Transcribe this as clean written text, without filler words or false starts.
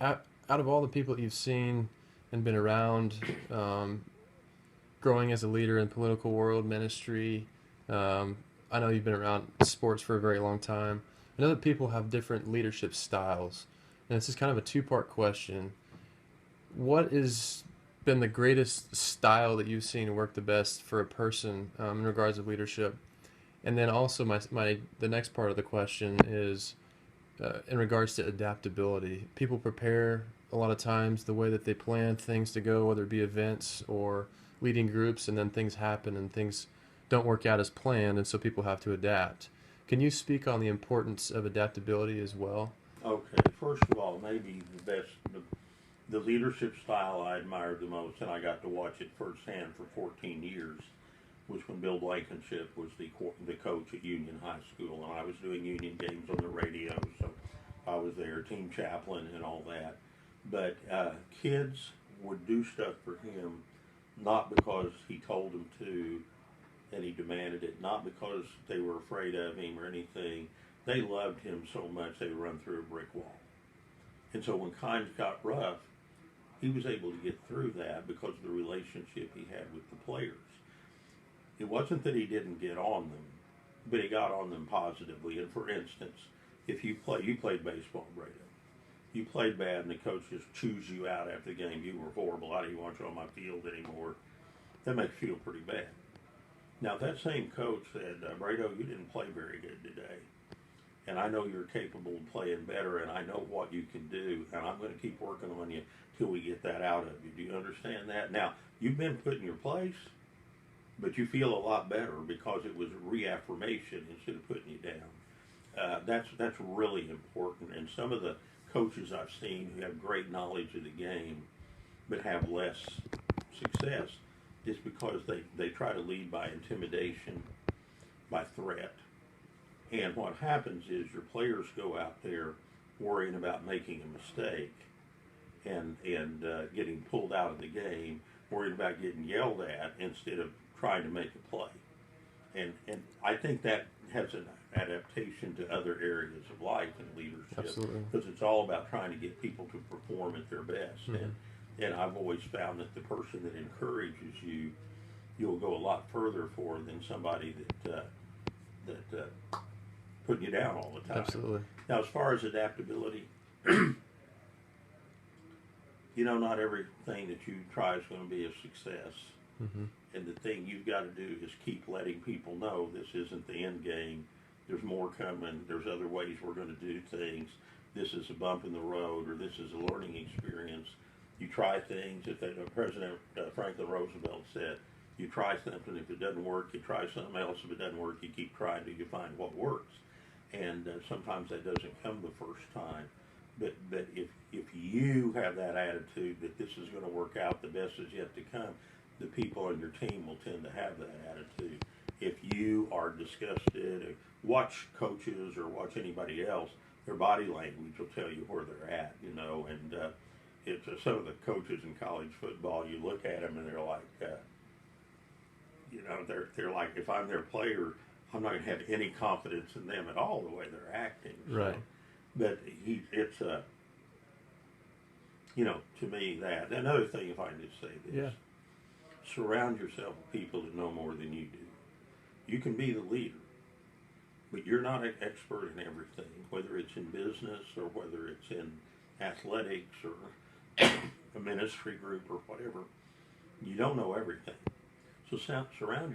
Out of all the people that you've seen and been around, growing as a leader in political world, ministry, I know you've been around sports for a very long time. I know that people have different leadership styles, and this is kind of a two-part question. What has been the greatest style that you've seen work the best for a person in regards of leadership? And then also the next part of the question is in regards to adaptability. People prepare a lot of times the way that they plan things to go, whether it be events or leading groups, and then things happen and things don't work out as planned, and so people have to adapt. Can you speak on the importance of adaptability as well? Okay, first of all, maybe the leadership style I admired the most, and I got to watch it firsthand for 14 years, was when Bill Blankenship was the coach at Union High School, and I was doing Union games on the radio, so I was there, team chaplain and all that. But kids would do stuff for him not because he told them to and he demanded it, not because they were afraid of him or anything. They loved him so much they would run through a brick wall. And so when times got rough, he was able to get through that because of the relationship he had with the players. It wasn't that he didn't get on them, but he got on them positively. And for instance, if you played baseball, Brado. You played bad and the coach just chews you out after the game. You were horrible. I don't even want you on my field anymore. That makes you feel pretty bad. Now, that same coach said, Brado, you didn't play very good today. And I know you're capable of playing better, and I know what you can do, and I'm going to keep working on you till we get that out of you. Do you understand that? Now, you've been put in your place, but you feel a lot better because it was reaffirmation instead of putting you down. That's really important. And some of the coaches I've seen who have great knowledge of the game but have less success is because they try to lead by intimidation, by threat. And what happens is your players go out there worrying about making a mistake and getting pulled out of the game, worried about getting yelled at instead of trying to make a play. And I think that has an adaptation to other areas of life and leadership. Absolutely. Because it's all about trying to get people to perform at their best. Mm-hmm. And I've always found that the person that encourages you, you'll go a lot further for than somebody that putting you down all the time. Absolutely. Now, as far as adaptability, not everything that you try is going to be a success. Mm-hmm. And the thing you've got to do is keep letting people know this isn't the end game. There's more coming. There's other ways we're going to do things. This is a bump in the road, or this is a learning experience. You try things. President Franklin Roosevelt said, you try something. If it doesn't work, you try something else. If it doesn't work, you keep trying till you find what works. And sometimes that doesn't come the first time. But if you have that attitude that this is going to work out, the best is yet to come, the people on your team will tend to have that attitude. If you are disgusted, watch coaches or watch anybody else, their body language will tell you where they're at, and it's some of the coaches in college football, you look at them and they're like, they're like, if I'm their player, I'm not going to have any confidence in them at all the way they're acting. So, right. But it's to me that. Another thing, if I can just say this. Yeah. Surround yourself with people that know more than you do. You can be the leader, but you're not an expert in everything, whether it's in business or whether it's in athletics or a ministry group or whatever. You don't know everything. So surround